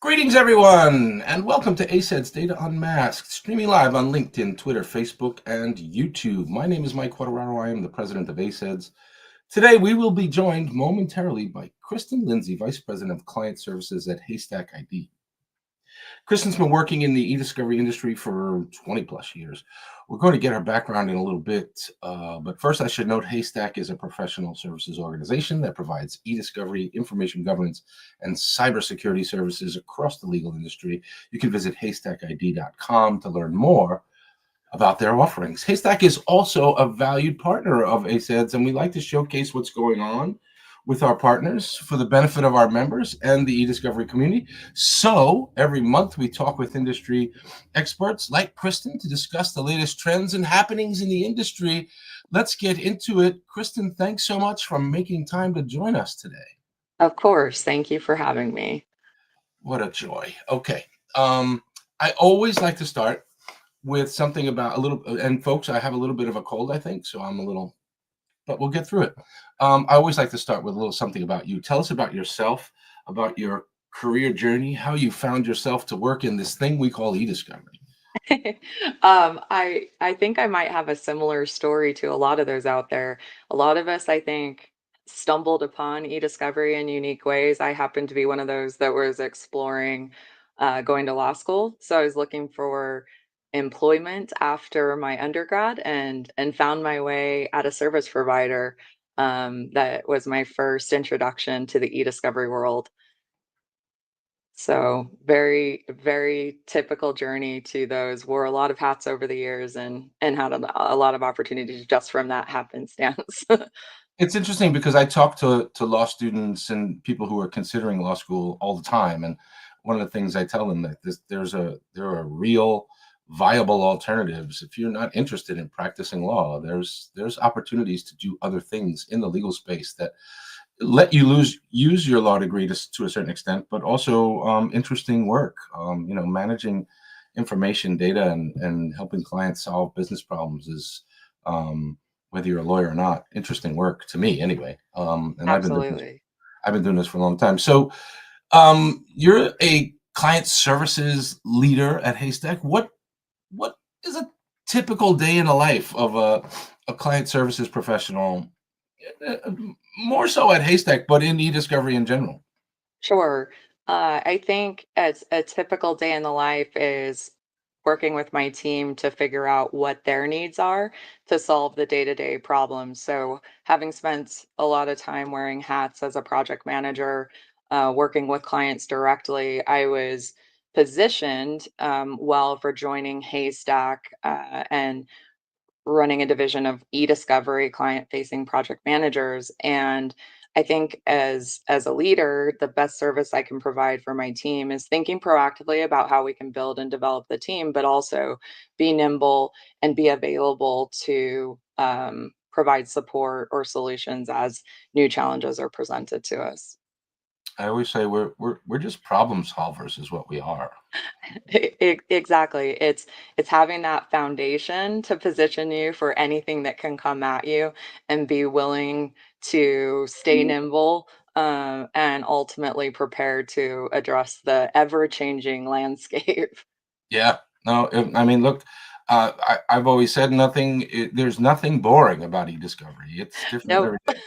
Greetings, everyone, and welcome to ACEDS Data Unmasked, streaming live on LinkedIn, Twitter, Facebook, and YouTube. My name is Mike Quartararo. I am the president of ACEDS. Today, we will be joined momentarily by Kristin Lindsey, Vice President of Client Services at HaystackID. Kristin's been working in the e-discovery industry for 20 plus years. We're going to get her background in a little bit, but first I should note Haystack is a professional services organization that provides e-discovery, information governance, and cybersecurity services across the legal industry. You can visit HaystackID.com to learn more about their offerings. Haystack is also a valued partner of ACEDS, and we like to showcase what's going on with our partners for the benefit of our members and the e-discovery community. So every month we talk with industry experts like Kristin to discuss the latest trends and happenings in the industry. Let's get into it. Kristin, thanks so much for making time to join us today. Of course. Thank you for having me. What a joy. Okay. I always like to start with something about and folks, I have a little bit of a cold, I think, so I'm a little, but we'll get through it. I always like to start with a little something about you. Tell us about yourself, about your career journey, how you found yourself to work in this thing we call e-discovery. I think I might have a similar story to a lot of those out there. A lot of us, I think, stumbled upon e-discovery in unique ways. I happened to be one of those that was exploring going to law school. So I was looking for employment after my undergrad and found my way at a service provider. That was my first introduction to the e-discovery world. So very, very typical journey to those. Wore a lot of hats over the years and had a lot of opportunities just from that happenstance. It's interesting because I talk to law students and people who are considering law school all the time, and one of the things I tell them that there are real viable alternatives. If you're not interested in practicing law, there's opportunities to do other things in the legal space that let you use your law degree to a certain extent, but also interesting work. Managing information, data, and helping clients solve business problems is whether you're a lawyer or not, interesting work to me anyway. And Absolutely. I've been doing this for a long time. So you're a client services leader at Haystack. What is a typical day in the life of a client services professional? More so at Haystack, but in e-discovery in general. Sure. I think as a typical day in the life is working with my team to figure out what their needs are to solve the day-to-day problems. So, having spent a lot of time wearing hats as a project manager, working with clients directly, I was positioned well for joining Haystack and running a division of e-discovery client-facing project managers. And I think as a leader, the best service I can provide for my team is thinking proactively about how we can build and develop the team, but also be nimble and be available to provide support or solutions as new challenges are presented to us. I always say we're just problem solvers is what we are. Exactly. It's having that foundation to position you for anything that can come at you and be willing to stay nimble, and ultimately prepared to address the ever-changing landscape. Yeah. No, I mean, look, I've always said there's nothing boring about e-discovery. It's different Nope. every day.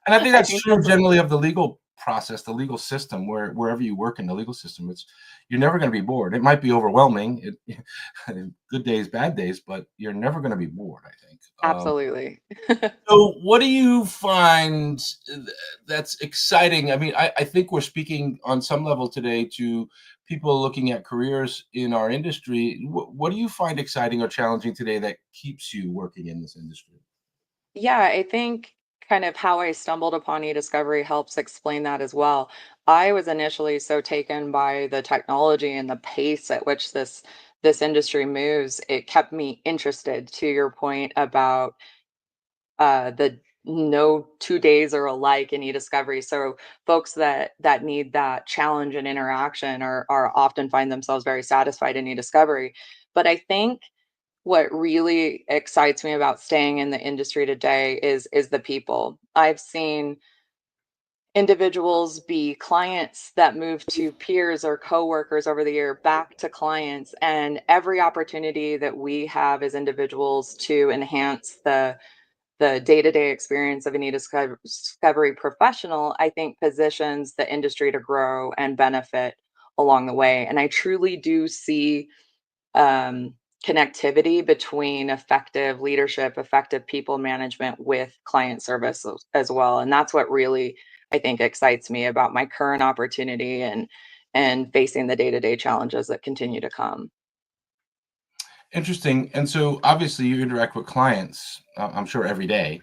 And I think I that's think true that's generally of the legal process, the legal system, wherever you work in the legal system, you're never going to be bored. It might be overwhelming, good days, bad days, but you're never going to be bored, I think. absolutely. So what do you find that's exciting? I mean, I think we're speaking on some level today to people looking at careers in our industry. What do you find exciting or challenging today that keeps you working in this industry? Yeah, I think kind of how I stumbled upon e-discovery helps explain that as well. I was initially so taken by the technology and the pace at which this industry moves. It kept me interested to your point about the no 2 days are alike in e-discovery. So folks that need that challenge and interaction are often find themselves very satisfied in e-discovery. But I think what really excites me about staying in the industry today is the people. I've seen individuals be clients that move to peers or coworkers over the year back to clients, and every opportunity that we have as individuals to enhance the day-to-day experience of an e-discovery professional, I think positions the industry to grow and benefit along the way. And I truly do see um, connectivity between effective leadership, effective people management with client service as well. And that's what really I think excites me about my current opportunity and facing the day-to-day challenges that continue to come. Interesting. And so obviously you interact with clients, I'm sure every day.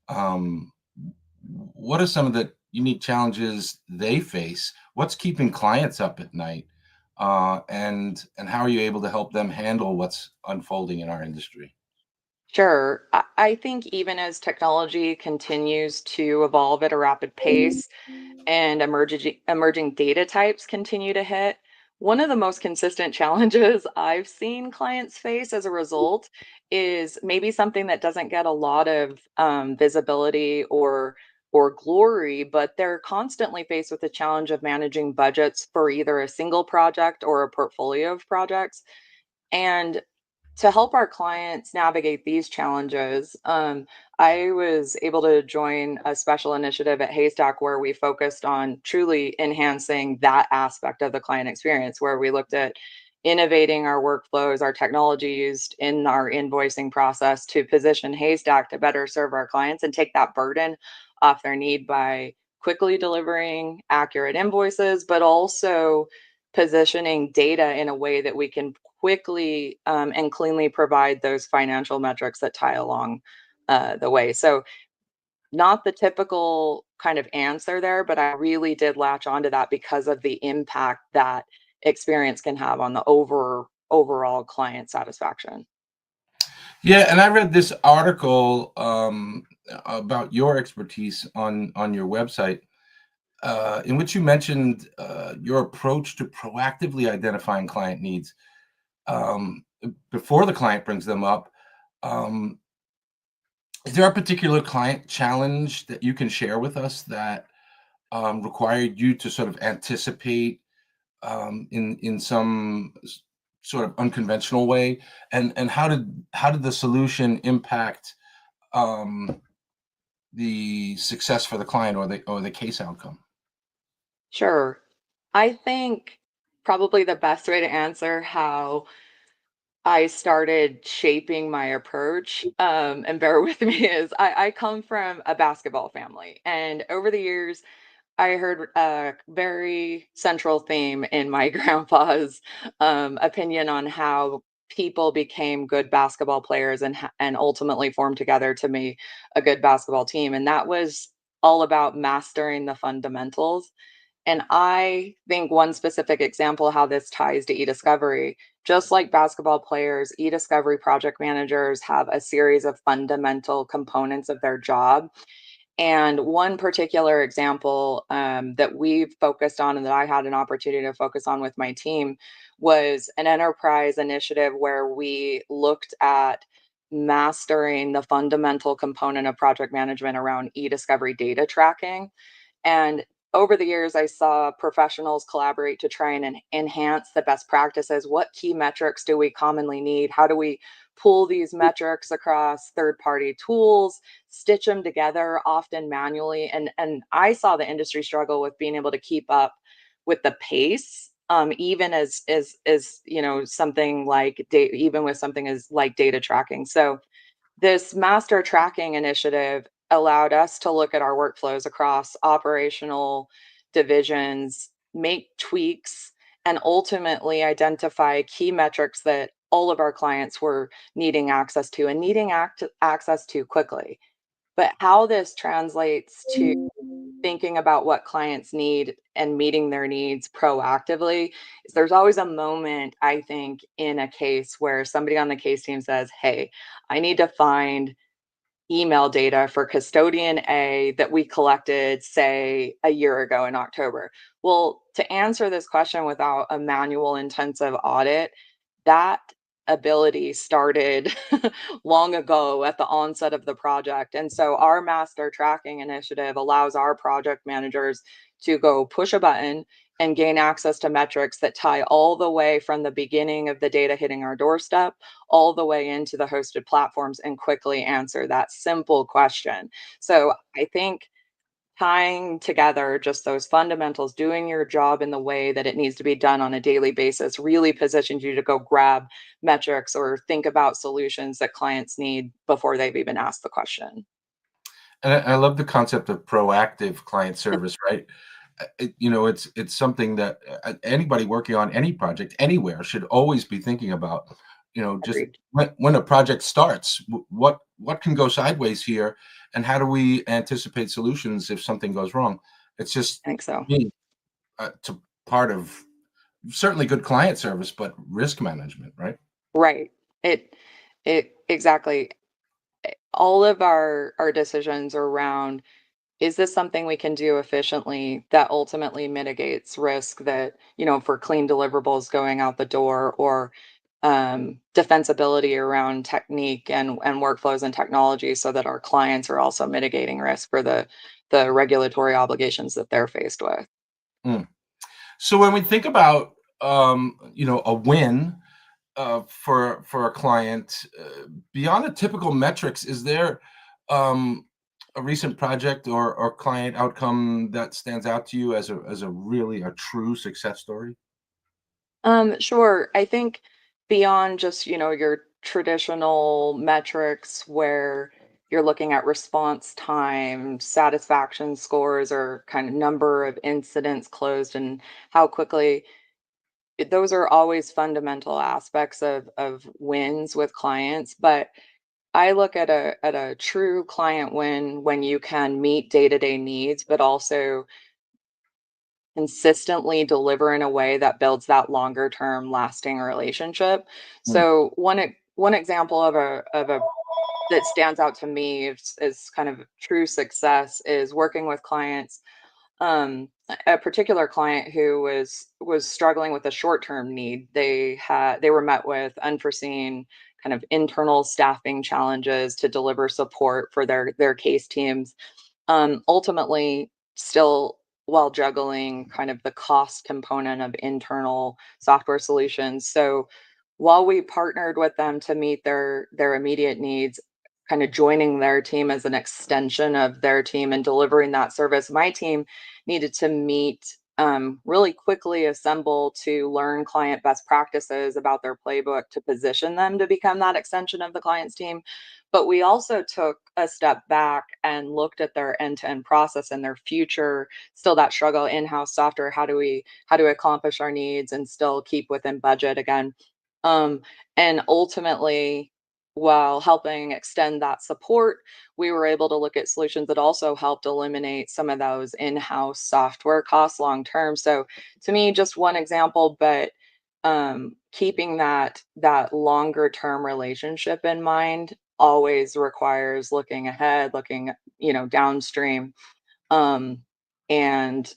Um, what are some of the unique challenges they face? What's keeping clients up at night? And how are you able to help them handle what's unfolding in our industry? Sure. I think even as technology continues to evolve at a rapid pace, and emerging data types continue to hit. One of the most consistent challenges I've seen clients face as a result is maybe something that doesn't get a lot of visibility or glory, but they're constantly faced with the challenge of managing budgets for either a single project or a portfolio of projects. And to help our clients navigate these challenges, I was able to join a special initiative at Haystack where we focused on truly enhancing that aspect of the client experience, where we looked at innovating our workflows, our technology used in our invoicing process to position Haystack to better serve our clients and take that burden off their need by quickly delivering accurate invoices, but also positioning data in a way that we can quickly and cleanly provide those financial metrics that tie along the way. So, not the typical kind of answer there, but I really did latch onto that because of the impact that experience can have on the overall client satisfaction. Yeah, and I read this article about your expertise on your website, in which you mentioned your approach to proactively identifying client needs um, before the client brings them up. Um, is there a particular client challenge that you can share with us that required you to sort of anticipate in some sort of unconventional way, and how did the solution impact um, the success for the client or the case outcome? Sure. I think probably the best way to answer how I started shaping my approach, and bear with me, is I come from a basketball family. And over the years, I heard a very central theme in my grandpa's opinion on how people became good basketball players and ultimately formed together to make a good basketball team. And that was all about mastering the fundamentals. And I think one specific example how this ties to e-discovery, just like basketball players, e-discovery project managers have a series of fundamental components of their job. And one particular example that we've focused on and that I had an opportunity to focus on with my team was an enterprise initiative where we looked at mastering the fundamental component of project management around e-discovery data tracking. And over the years, I saw professionals collaborate to try and enhance the best practices. What key metrics do we commonly need? How do we pull these metrics across third-party tools, stitch them together, often manually? And I saw the industry struggle with being able to keep up with the pace, even as something like even with something as like data tracking. So this master tracking initiative allowed us to look at our workflows across operational divisions, make tweaks, and ultimately identify key metrics that all of our clients were needing access to and needing access to quickly. But how this translates to thinking about what clients need and meeting their needs proactively is there's always a moment, I think, in a case where somebody on the case team says, "Hey, I need to find email data for custodian A that we collected, say, a year ago in October." Well, to answer this question without a manual intensive audit, that ability started long ago at the onset of the project. And so our master tracking initiative allows our project managers to go push a button and gain access to metrics that tie all the way from the beginning of the data hitting our doorstep all the way into the hosted platforms and quickly answer that simple question. So I think tying together just those fundamentals, doing your job in the way that it needs to be done on a daily basis really positions you to go grab metrics or think about solutions that clients need before they've even asked the question. And I love the concept of proactive client service, right? It's something that anybody working on any project anywhere should always be thinking about. Just Agreed. when a project starts, what can go sideways here, and how do we anticipate solutions if something goes wrong? It's just I think so. being to part of certainly good client service, but risk management, right? Right. It it exactly. All of our decisions are around, is this something we can do efficiently that ultimately mitigates risk that, for clean deliverables going out the door or defensibility around technique and workflows and technology so that our clients are also mitigating risk for the regulatory obligations that they're faced with. Mm. So when we think about a win for a client beyond the typical metrics, is there a recent project or client outcome that stands out to you as a really a true success story? Sure. I think beyond just, your traditional metrics where you're looking at response time, satisfaction scores, or kind of number of incidents closed and how quickly those are always fundamental aspects of wins with clients. But I look at a true client win when you can meet day-to-day needs, but also consistently deliver in a way that builds that longer term lasting relationship. Mm, So one example of a that stands out to me is kind of true success is working with clients. A particular client who was struggling with a short-term need. They were met with unforeseen kind of internal staffing challenges to deliver support for their case teams, ultimately still while juggling kind of the cost component of internal software solutions. So while we partnered with them to meet their immediate needs, kind of joining their team as an extension of their team and delivering that service, my team needed to meet, really quickly assemble to learn client best practices about their playbook to position them to become that extension of the client's team. But we also took a step back and looked at their end-to-end process and their future, still that struggle in-house software. How do we accomplish our needs and still keep within budget again? Um, and ultimately, while helping extend that support, we were able to look at solutions that also helped eliminate some of those in-house software costs long term. So to me, just one example, but keeping that longer term relationship in mind always requires looking ahead, looking, downstream, um, and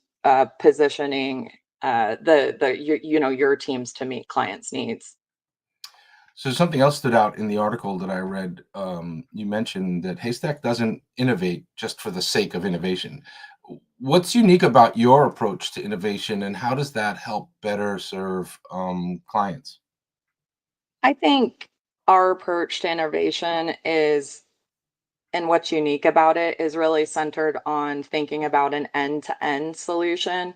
positioning your teams to meet clients' needs. So something else stood out in the article that I read. You mentioned that Haystack doesn't innovate just for the sake of innovation. What's unique about your approach to innovation, and how does that help better serve clients? I think our approach to innovation is, and what's unique about it is really centered on thinking about an end to end solution.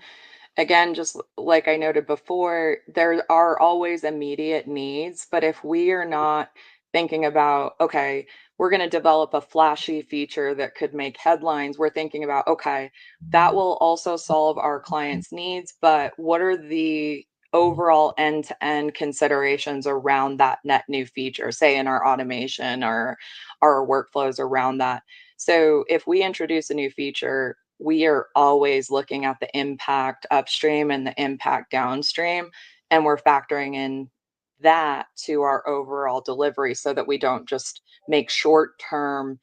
Again, just like I noted before, there are always immediate needs, but if we are not thinking about, okay, we're going to develop a flashy feature that could make headlines, we're thinking about, okay, that will also solve our clients' needs, but what are the overall end to end considerations around that net new feature, say in our automation or our workflows around that? So if we introduce a new feature, we are always looking at the impact upstream and the impact downstream, and we're factoring in that to our overall delivery so that we don't just make short-term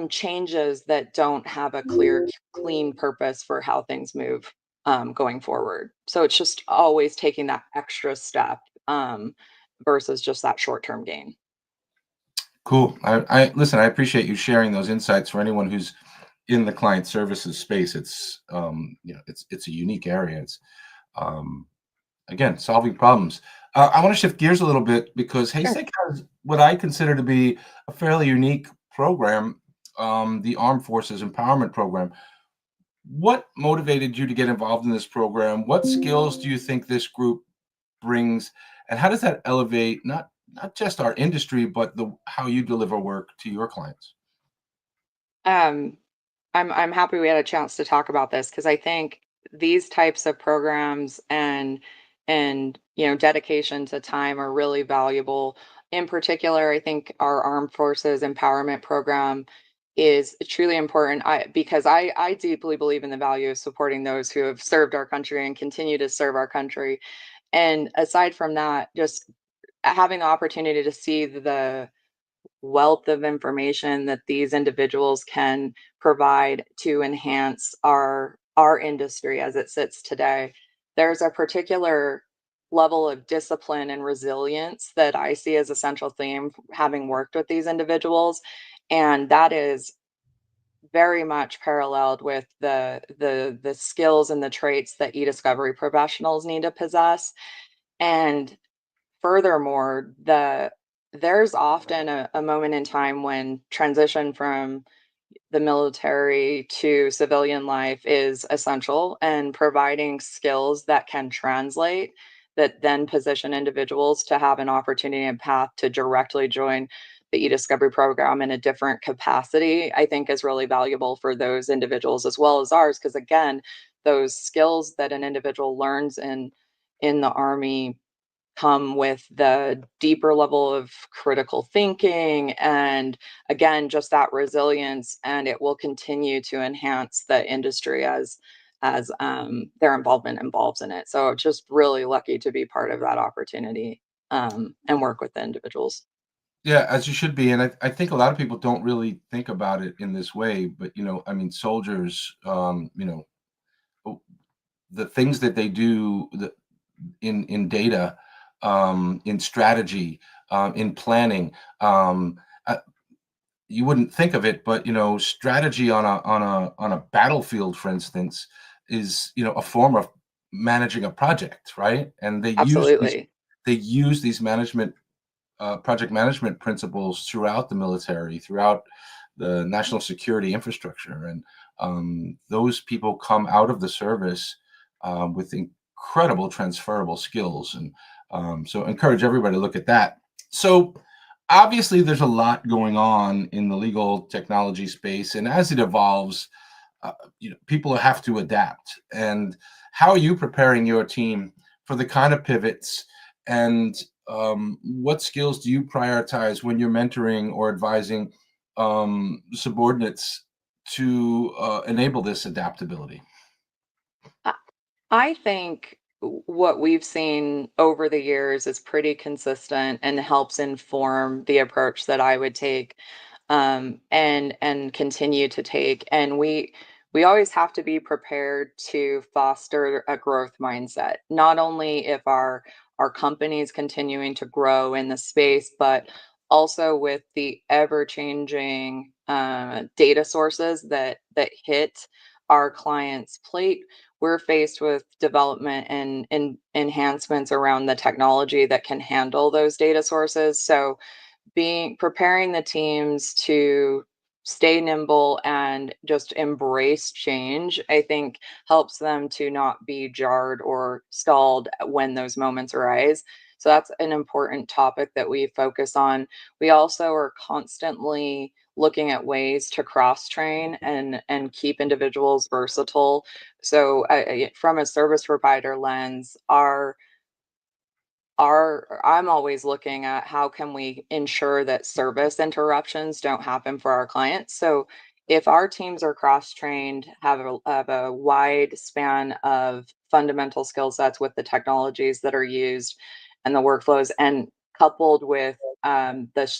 changes that don't have a clear, clean purpose for how things move going forward. So it's just always taking that extra step. versus just that short-term gain. Cool. I listen. I appreciate you sharing those insights. For anyone who's in the client services space, it's it's a unique area. It's um, again solving problems. I want to shift gears a little bit because Sure. Haystack has what I consider to be a fairly unique program, the Armed Forces Empowerment Program. What motivated you to get involved in this program? What skills do you think this group brings, and how does that elevate not just our industry, but the how you deliver work to your clients? Um, I'm happy we had a chance to talk about this because I think these types of programs and dedication to time are really valuable. In particular, I think our Armed Forces Empowerment Program is truly important. Because I deeply believe in the value of supporting those who have served our country and continue to serve our country. And aside from that, just having the opportunity to see the wealth of information that these individuals can provide to enhance our industry as it sits today. There's a particular level of discipline and resilience that I see as a central theme having worked with these individuals, and that is very much paralleled with the skills and the traits that e-discovery professionals need to possess. And furthermore, there's often a moment in time when transition from the military to civilian life is essential, and providing skills that can translate, that then position individuals to have an opportunity and path to directly join the e-discovery program in a different capacity, I think is really valuable for those individuals as well as ours. Because again, those skills that an individual learns in the Army come with the deeper level of critical thinking and again just that resilience, and it will continue to enhance the industry as their involvement involves in it. So just really lucky to be part of that opportunity, and work with the individuals. Yeah, as you should be, and I think a lot of people don't really think about it in this way, but I mean, soldiers, o- the things that they do, in data, in strategy, in planning. Uh, you wouldn't think of it, but strategy on a battlefield, for instance, is a form of managing a project, right? And Absolutely. they use these project management principles throughout the military, throughout the national security infrastructure, and those people come out of the service with incredible transferable skills, and so encourage everybody to look at that. So obviously, there's a lot going on in the legal technology space, and as it evolves, people have to adapt. And how are you preparing your team for the kind of pivots, and what skills do you prioritize when you're mentoring or advising subordinates to enable this adaptability? I I think what we've seen over the years is pretty consistent and helps inform the approach that I would take, and continue to take. And we always have to be prepared to foster a growth mindset, not only if our company is continuing to grow in the space, but also with the ever changing data sources that hit our clients' plate. We're faced with development and enhancements around the technology that can handle those data sources. So being preparing the teams to stay nimble and just embrace change, I think helps them to not be jarred or stalled when those moments arise. So that's an important topic that we focus on. We also are constantly looking at ways to cross train and keep individuals versatile. So from a service provider lens, our I'm always looking at how can we ensure that service interruptions don't happen for our clients. So if our teams are cross-trained, have a wide span of fundamental skill sets with the technologies that are used and the workflows, and coupled with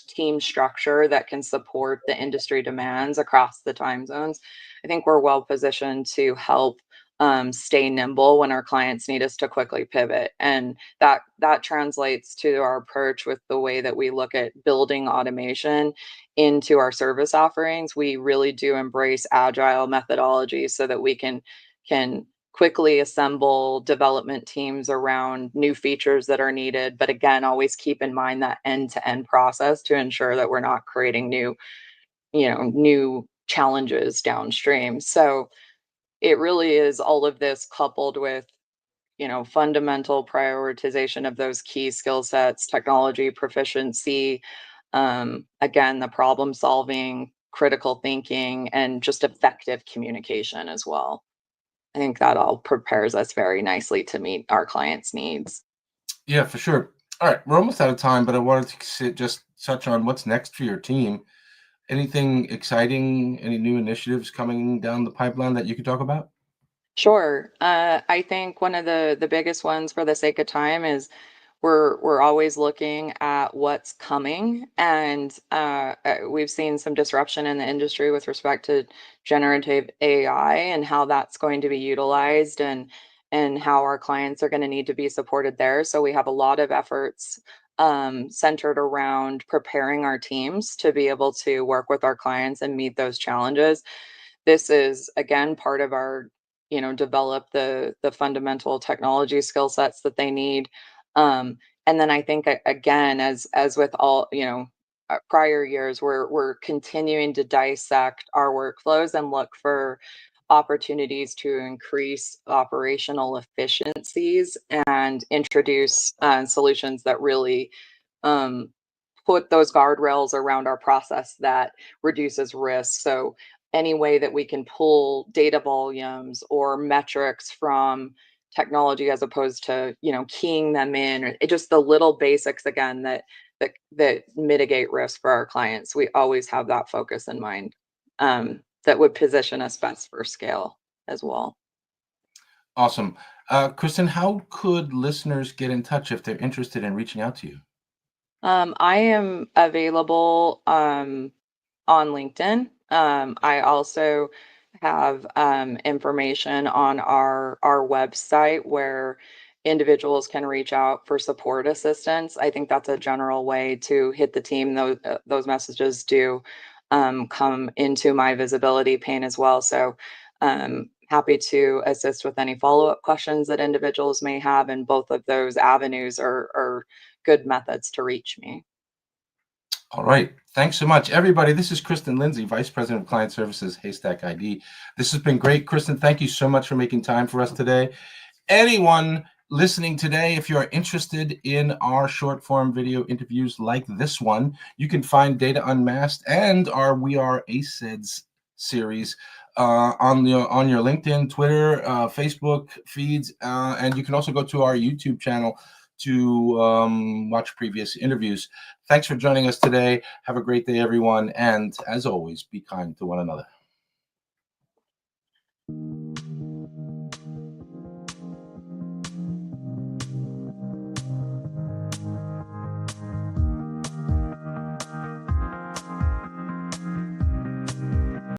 team structure that can support the industry demands across the time zones, I think we're well positioned to help stay nimble when our clients need us to quickly pivot. And that translates to our approach with the way that we look at building automation into our service offerings. We really do embrace agile methodologies so that we can quickly assemble development teams around new features that are needed, but again, always keep in mind that end-to-end process to ensure that we're not creating new challenges downstream. So it really is all of this coupled with, fundamental prioritization of those key skill sets, technology proficiency, again, the problem solving, critical thinking, and just effective communication as well. I think that all prepares us very nicely to meet our clients' needs. Yeah, for sure. All right, we're almost out of time, but I wanted to just touch on what's next for your team. Anything exciting? Any new initiatives coming down the pipeline that you could talk about? Sure. I think one of the biggest ones for the sake of time is we're always looking at what's coming, and we've seen some disruption in the industry with respect to generative AI and how that's going to be utilized, and how our clients are going to need to be supported there. So we have a lot of efforts centered around preparing our teams to be able to work with our clients and meet those challenges. This is again part of our, develop the fundamental technology skill sets that they need. And then I think again, as with all, prior years, we're continuing to dissect our workflows and look for opportunities to increase operational efficiencies and introduce solutions that really um, put those guardrails around our process that reduces risk. So any way that we can pull data volumes or metrics from technology as opposed to, keying them in, or just the little basics again that mitigate risk for our clients. We always have that focus in mind. That would position us best for scale as well. Awesome. Kristen, how could listeners get in touch if they're interested in reaching out to you? I am available on LinkedIn. I also have information on our website where individuals can reach out for support assistance. I think that's a general way to hit the team. Those messages do come into my visibility pane as well. So happy to assist with any follow-up questions that individuals may have, and both of those avenues are good methods to reach me. All right. Thanks so much, everybody. This is Kristin Lindsey, Vice President of Client Services, HaystackID. This has been great. Kristen, thank you so much for making time for us today. Anyone listening today, if you're interested in our short form video interviews like this one, you can find Data Unmasked and our We Are ACEDS series on your LinkedIn, Twitter, Facebook feeds, and you can also go to our YouTube channel to watch previous interviews. Thanks for joining us today. Have a great day, everyone. And as always, be kind to one another.